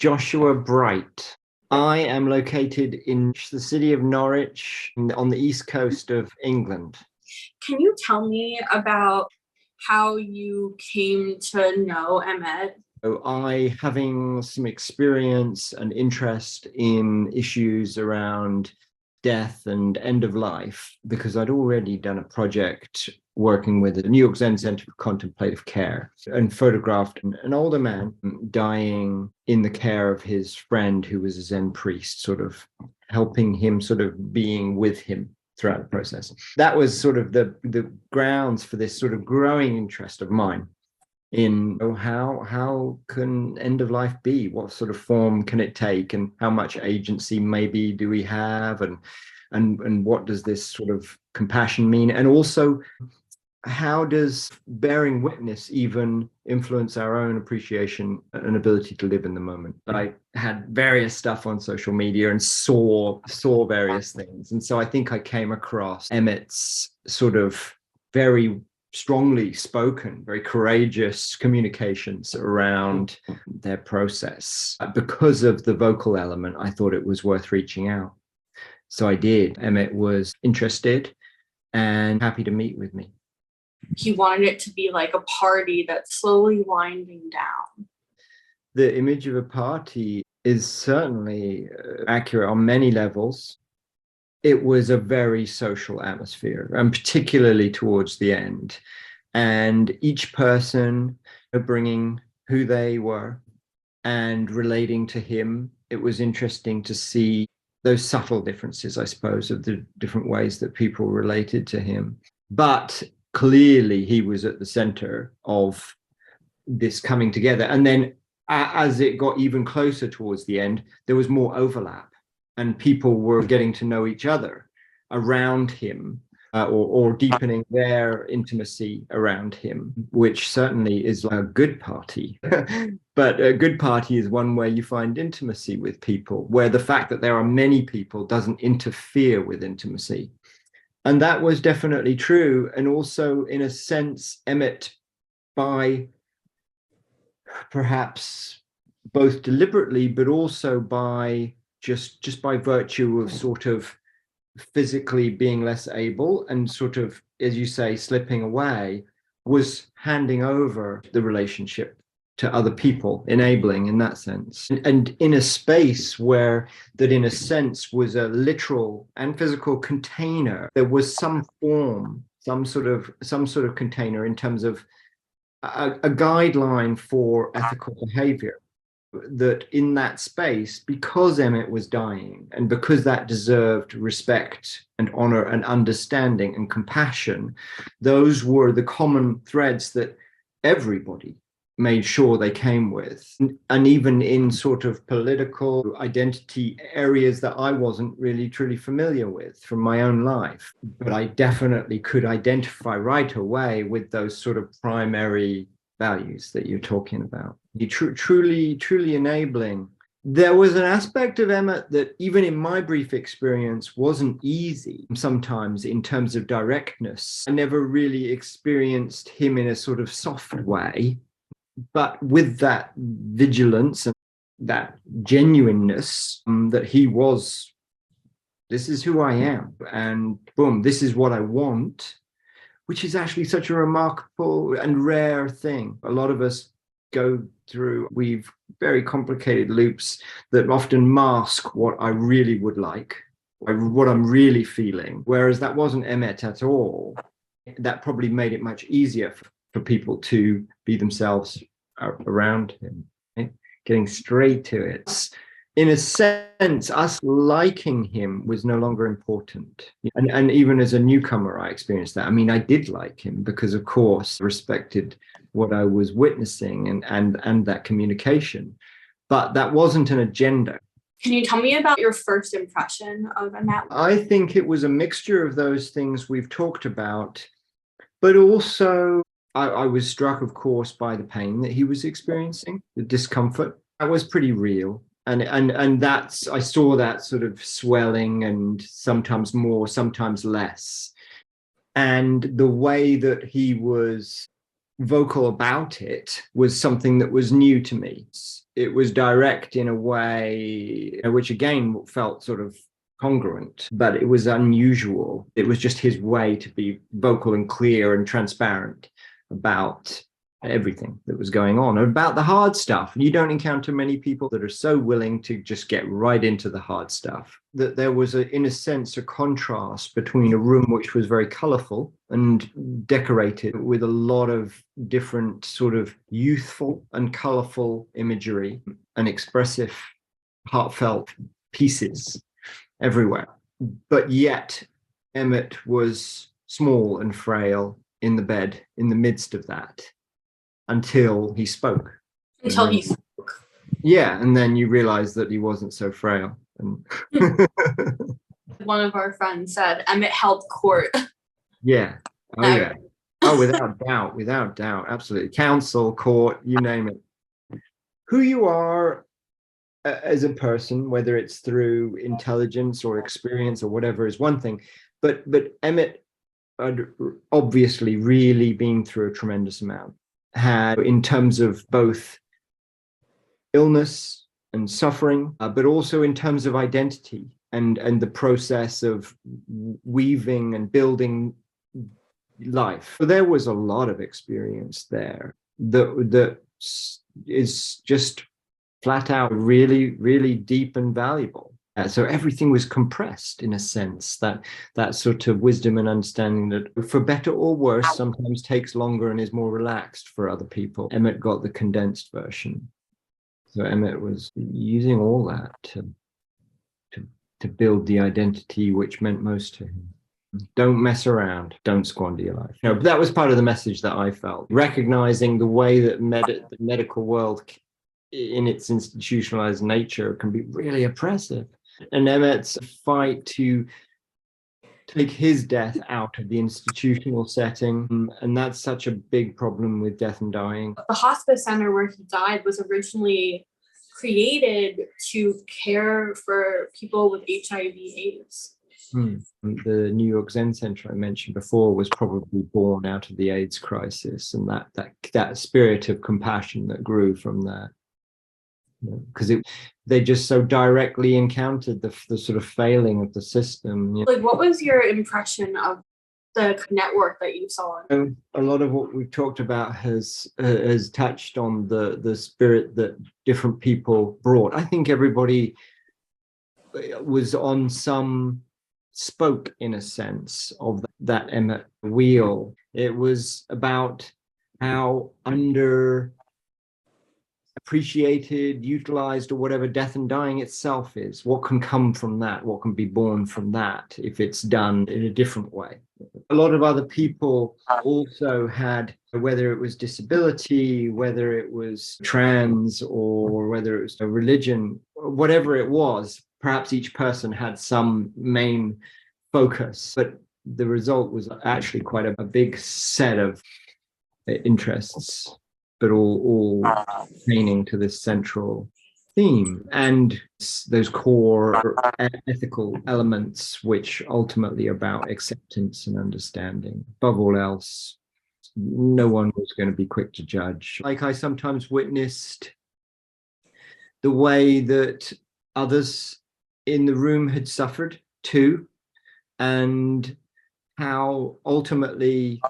Joshua Bright. I am located in the city of Norwich on the east coast of England. Can you tell me about how you came to know Emmet? So I, having some experience and interest in issues around death and end of life, because I'd already done a project working with the New York Zen Center for Contemplative Care and photographed an older man dying in the care of his friend who was a Zen priest, sort of helping him, sort of being with him throughout the process. That was sort of the grounds for this sort of growing interest of mine in how can end of life be, what sort of form can it take, and how much agency maybe do we have, and what does this sort of compassion mean, and also how does bearing witness even influence our own appreciation and ability to live in the moment. I had various stuff on social media and saw various things, and so I think I came across Emmet's sort of very strongly spoken, very courageous communications around their process. Because of the vocal element, I thought it was worth reaching out. So I did. Emmet was interested and happy to meet with me. He wanted it to be like a party that's slowly winding down. The image of a party is certainly accurate on many levels. It was a very social atmosphere, and particularly towards the end. And each person bringing who they were and relating to him. It was interesting to see those subtle differences, I suppose, of the different ways that people related to him. But clearly he was at the center of this coming together. And then as it got even closer towards the end, there was more overlap, and people were getting to know each other around him, or deepening their intimacy around him, which certainly is a good party. But a good party is one where you find intimacy with people, where the fact that there are many people doesn't interfere with intimacy. And that was definitely true. And also, in a sense, Emmet, by perhaps both deliberately, but also by just by virtue of sort of physically being less able and sort of, as you say, slipping away, was handing over the relationship to other people, enabling in that sense. And in a space where that, in a sense, was a literal and physical container, there was some form, some sort of container in terms of a guideline for ethical behavior, that in that space, because Emmet was dying and because that deserved respect and honor and understanding and compassion, those were the common threads that everybody made sure they came with. And even in sort of political identity areas that I wasn't really truly familiar with from my own life, but I definitely could identify right away with those sort of primary values that you're talking about. Truly enabling. There was an aspect of Emmet that, even in my brief experience, wasn't easy sometimes in terms of directness. I never really experienced him in a sort of soft way, but with that vigilance and that genuineness, that he was, this is who I am, and boom, this is what I want, which is actually such a remarkable and rare thing. A lot of us go through, we've very complicated loops that often mask what I really would like, what I'm really feeling, whereas that wasn't Emmet at all. That probably made it much easier for people to be themselves around him, right? Getting straight to it. In a sense, us liking him was no longer important. And even as a newcomer, I experienced that. I mean, I did like him because, of course, I respected what I was witnessing and that communication. But that wasn't an agenda. Can you tell me about your first impression of Emmet? I think it was a mixture of those things we've talked about, but also I was struck, of course, by the pain that he was experiencing, the discomfort. That was pretty real. And that's, I saw that sort of swelling, and sometimes more, sometimes less. And the way that he was vocal about it was something that was new to me. It was direct in a way which again felt sort of congruent, but it was unusual. It was just his way to be vocal and clear and transparent about everything that was going on, about the hard stuff. You don't encounter many people that are so willing to just get right into the hard stuff. That there was, in a sense, a contrast between a room which was very colorful and decorated with a lot of different sort of youthful and colorful imagery and expressive, heartfelt pieces everywhere. But yet Emmett was small and frail in the bed in the midst of that, until he spoke. Until he spoke. Yeah, and then you realize that he wasn't so frail. And One of our friends said Emmett held court. yeah. Oh yeah. Oh, without doubt, absolutely. Council, court, you name it. Who you are as a person, whether it's through intelligence or experience or whatever, is one thing. But Emmett had obviously really been through a tremendous amount. Had, in terms of both illness and suffering, but also in terms of identity and the process of weaving and building life. So there was a lot of experience there that is just flat out really, really deep and valuable. So everything was compressed in a sense, that sort of wisdom and understanding that for better or worse sometimes takes longer and is more relaxed for other people. Emmett got the condensed version. So Emmett was using all that to build the identity which meant most to him. Don't mess around, don't squander your life. No, but that was part of the message that I felt, recognizing the way that the medical world in its institutionalized nature can be really oppressive. And Emmett's fight to take his death out of the institutional setting, and that's such a big problem with death and dying. The hospice center where he died was originally created to care for people with HIV/AIDS. The New York Zen Center I mentioned before was probably born out of the AIDS crisis, and that spirit of compassion that grew from that. Because they just so directly encountered the sort of failing of the system. Like, what was your impression of the network that you saw? A lot of what we've talked about has touched on the spirit that different people brought. I think everybody was on some spoke, in a sense, of that Emmett wheel. It was about how appreciated, utilized, or whatever death and dying itself is. What can come from that? What can be born from that if it's done in a different way? A lot of other people also had, whether it was disability, whether it was trans, or whether it was a religion, whatever it was, perhaps each person had some main focus, but the result was actually quite a big set of interests, but all pertaining to this central theme and those core ethical elements, which ultimately are about acceptance and understanding. Above all else, no one was going to be quick to judge. Like, I sometimes witnessed the way that others in the room had suffered too, and how ultimately,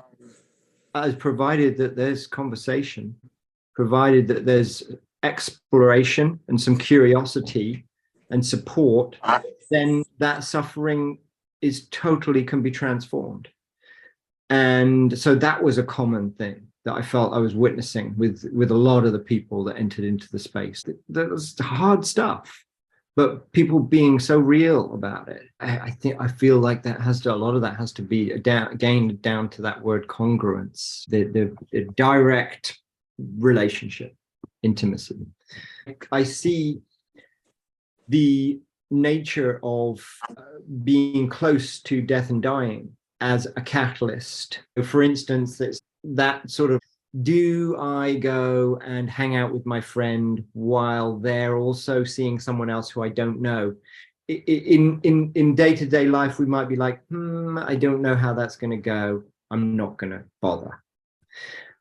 as provided that there's conversation, provided that there's exploration and some curiosity and support, then that suffering can be transformed. And so that was a common thing that I felt I was witnessing with a lot of the people that entered into the space. That was hard stuff, but people being so real about it. I feel like a lot of that has to be again down to that word congruence, the direct relationship, intimacy. I see the nature of being close to death and dying as a catalyst. For instance, that sort of, do I go and hang out with my friend while they're also seeing someone else who I don't know? In day-to-day life, we might be like, I don't know how that's going to go. I'm not going to bother.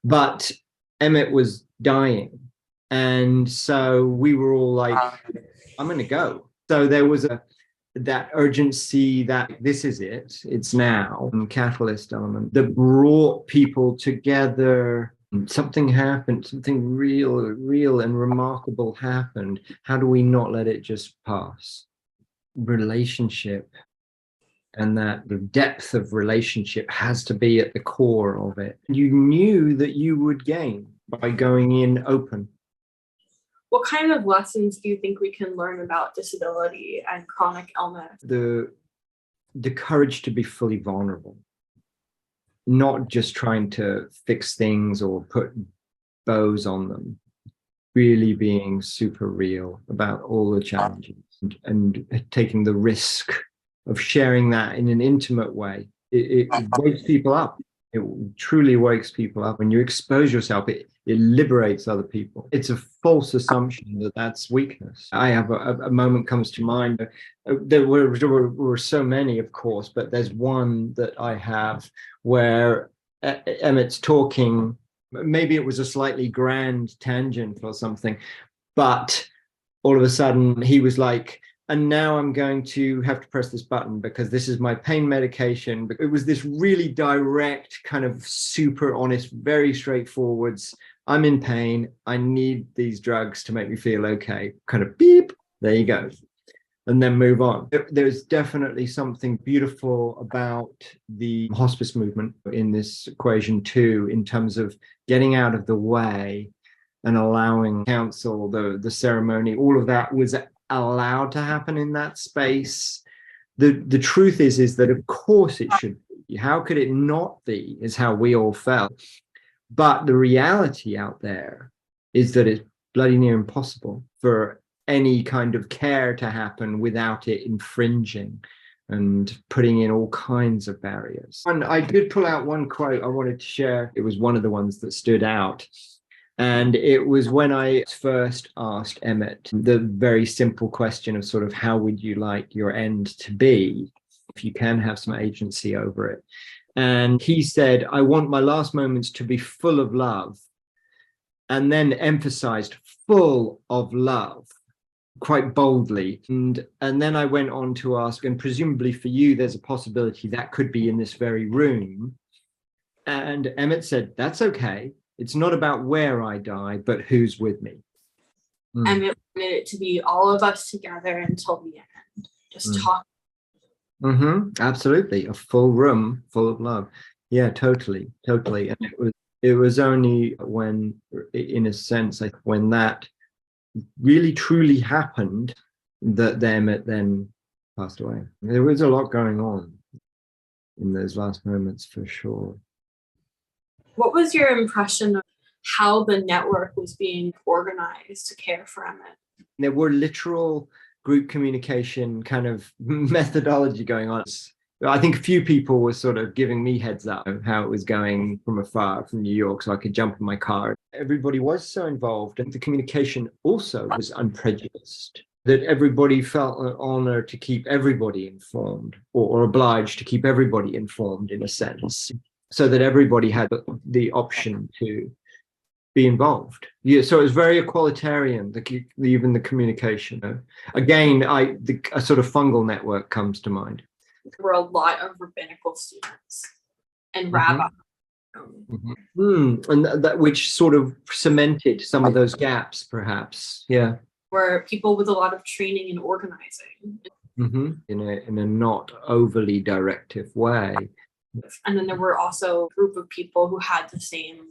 But Emmett was dying. And so we were all like, I'm going to go. So there was that urgency that this is it, it's now, and catalyst element that brought people together. Something happened, something real and remarkable happened. How do we not let it just pass? Relationship, and that the depth of relationship has to be at the core of it. You knew that you would gain by going in open. What kind of lessons do you think we can learn about disability and chronic illness? The courage to be fully vulnerable, not just trying to fix things or put bows on them, really being super real about all the challenges and taking the risk of sharing that in an intimate way. It wakes people up. It truly wakes people up. When you expose yourself, it liberates other people. It's a false assumption that that's weakness. I have a moment comes to mind. There were so many, of course, but there's one that I have where Emmett's talking. Maybe it was a slightly grand tangent or something, but all of a sudden he was like, and now I'm going to have to press this button because this is my pain medication. It was this really direct, kind of super honest, very straightforward. I'm in pain. I need these drugs to make me feel okay. Kind of beep, there you go. And then move on. There's definitely something beautiful about the hospice movement in this equation too, in terms of getting out of the way and allowing counsel, the ceremony, all of that was allowed to happen in that space. The truth is that of course it should be. How could it not be, is how we all felt. But the reality out there is that it's bloody near impossible for any kind of care to happen without it infringing and putting in all kinds of barriers. And I did pull out one quote I wanted to share. It was one of the ones that stood out. And it was when I first asked Emmett the very simple question of sort of how would you like your end to be if you can have some agency over it. And he said, I want my last moments to be full of love, and then emphasized full of love quite boldly. And then I went on to ask, and presumably for you, there's a possibility that could be in this very room. And Emmett said, that's okay. It's not about where I die, but who's with me. Emmett wanted it to be all of us together until the end, just talk. Absolutely. A full room full of love. Yeah, totally. And it was only when, in a sense, when that really truly happened that Emmett then passed away. There was a lot going on in those last moments for sure. What was your impression of how the network was being organized to care for Emmett? There were literal group communication kind of methodology going on. I think a few people were sort of giving me heads up of how it was going from afar from New York so I could jump in my car. Everybody was so involved, and the communication also was unprejudiced, that everybody felt an honor to keep everybody informed, or obliged to keep everybody informed in a sense, so that everybody had the option to be involved. Yeah, so it was very equalitarian, even the communication. Again, a sort of fungal network comes to mind. There were a lot of rabbinical students and rabbis. And that which sort of cemented some of those gaps, perhaps. Yeah. Were people with a lot of training in organizing. In a not overly directive way. And then there were also a group of people who had the same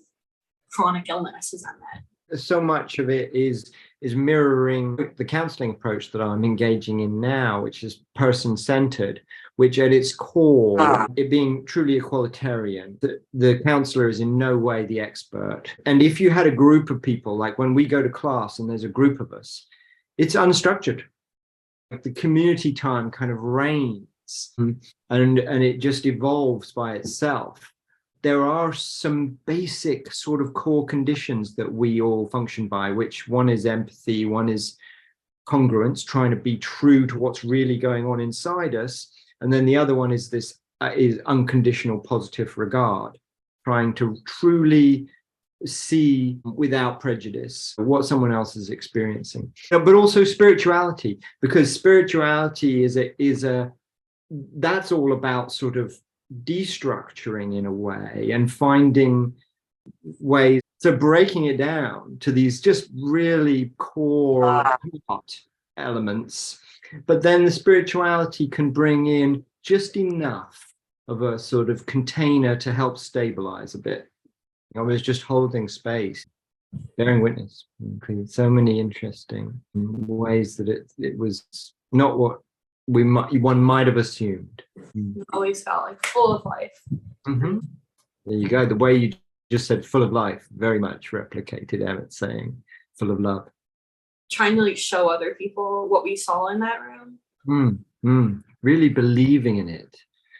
chronic illness as Emmett. So much of it is mirroring the counseling approach that I'm engaging in now, which is person-centered, which at its core, it being truly equalitarian, the counselor is in no way the expert. And if you had a group of people, like when we go to class and there's a group of us, it's unstructured. Like the community time kind of reigns, and it just evolves by itself. There are some basic sort of core conditions that we all function by, which one is empathy, one is congruence, trying to be true to what's really going on inside us. And then the other one is this is unconditional positive regard, trying to truly see without prejudice what someone else is experiencing. But also spirituality, because spirituality is a that's all about sort of destructuring in a way and finding ways, so breaking it down to these just really core elements. But then the spirituality can bring in just enough of a sort of container to help stabilize a bit. I was just holding space, bearing witness, so many interesting ways that it was not what one might have assumed. Always felt like full of life. Mm-hmm. There you go. The way you just said full of life, very much replicated Emmett saying full of love. Trying to like show other people what we saw in that room. Really believing in it.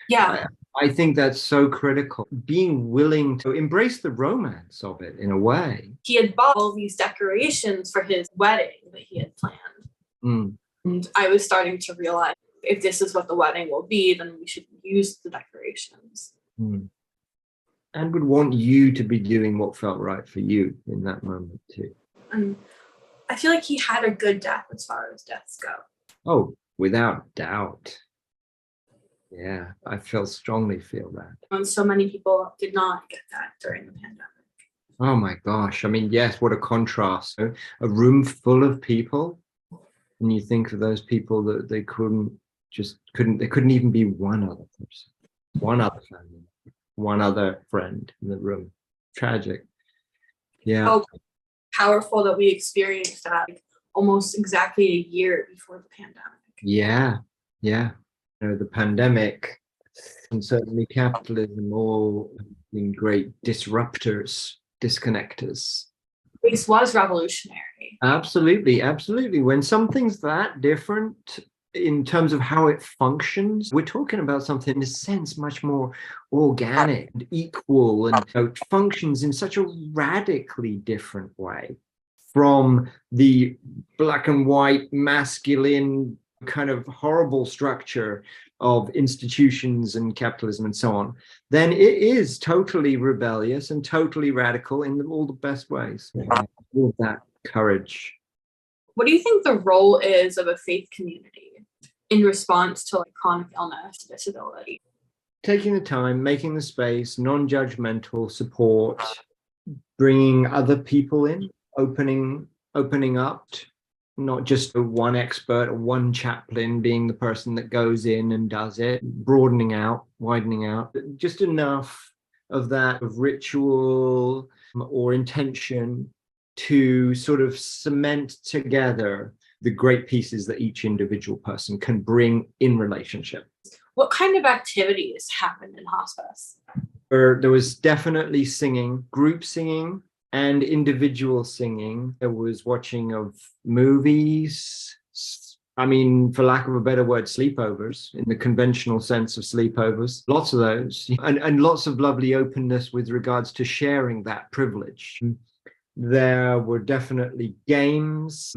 Yeah. I think that's so critical. Being willing to embrace the romance of it in a way. He had bought all these decorations for his wedding that he had planned. And I was starting to realize if this is what the wedding will be, then we should use the decorations. And would want you to be doing what felt right for you in that moment too. And I feel like he had a good death as far as deaths go. Oh, without doubt. Yeah, I strongly feel that. And so many people did not get that during the pandemic. Oh my gosh. I mean, yes, what a contrast. A room full of people, and you think of those people that they couldn't even be one other person, one other family, one other friend in the room. Tragic. Yeah. How powerful that we experienced that almost exactly a year before the pandemic. Yeah. The pandemic and certainly capitalism all been great disruptors, disconnectors. This was revolutionary. Absolutely. When something's that different in terms of how it functions, we're talking about something in a sense much more organic and equal, and functions in such a radically different way from the black and white masculine kind of horrible structure of institutions and capitalism and so on. Then it is totally rebellious and totally radical in all the best ways. All that courage. What do you think the role is of a faith community in response to like chronic illness, disability? Taking the time, making the space, non-judgmental support, bringing other people in, opening up, not just one expert or one chaplain being the person that goes in and does it, broadening out, widening out, just enough of that of ritual or intention to sort of cement together the great pieces that each individual person can bring in relationship. What kind of activities happened in hospice? There was definitely singing, group singing, and individual singing. There was watching of movies. I mean, for lack of a better word, sleepovers in the conventional sense of sleepovers. Lots of those, and lots of lovely openness with regards to sharing that privilege. There were definitely games.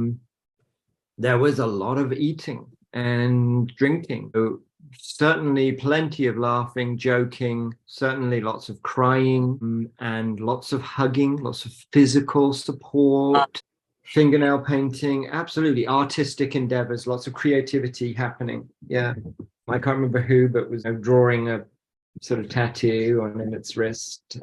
There was a lot of eating and drinking. So certainly plenty of laughing, joking, certainly lots of crying and lots of hugging, lots of physical support, fingernail painting, absolutely artistic endeavors, lots of creativity happening. Yeah. I can't remember who, but was drawing a sort of tattoo on Emmett's wrist.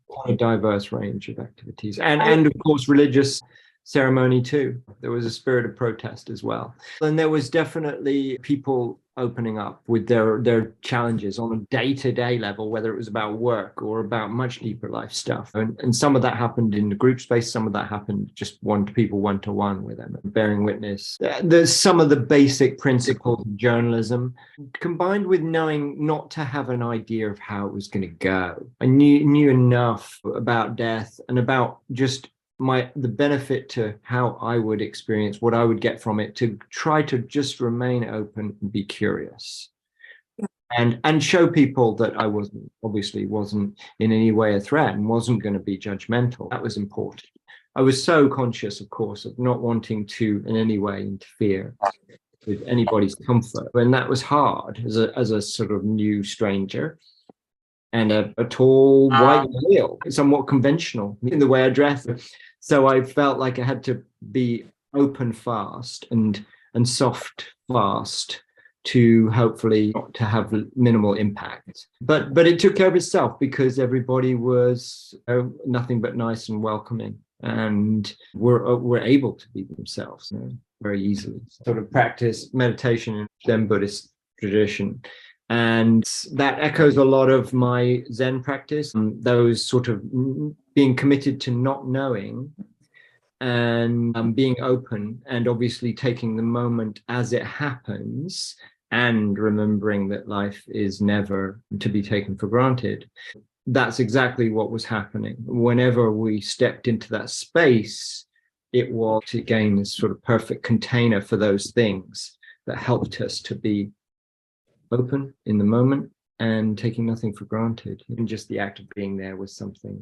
Quite a diverse range of activities. And of course, religious ceremony too. There was a spirit of protest as well. And there was definitely people opening up with their challenges on a day-to-day level, whether it was about work or about much deeper life stuff. And some of that happened in the group space, some of that happened just one-to-one with them, bearing witness. There's some of the basic principles of journalism, combined with knowing not to have an idea of how it was going to go. I knew enough about death and about just the benefit to how I would experience what I would get from it, to try to just remain open and be curious, and show people that I wasn't in any way a threat and wasn't going to be judgmental. That was important. I was so conscious, of course, of not wanting to in any way interfere with anybody's comfort, and that was hard as a sort of new stranger. and a tall white male, somewhat conventional in the way I dress. So I felt like I had to be open fast and soft fast to hopefully not to have minimal impact. But it took care of itself because everybody was nothing but nice and welcoming, and were able to be themselves very easily. Sort of practice meditation in Zen Buddhist tradition. And that echoes a lot of my Zen practice, those sort of being committed to not knowing and being open, and obviously taking the moment as it happens, and remembering that life is never to be taken for granted. That's exactly what was happening. Whenever we stepped into that space, it was, again, this sort of perfect container for those things that helped us to be open in the moment and taking nothing for granted. And just the act of being there was something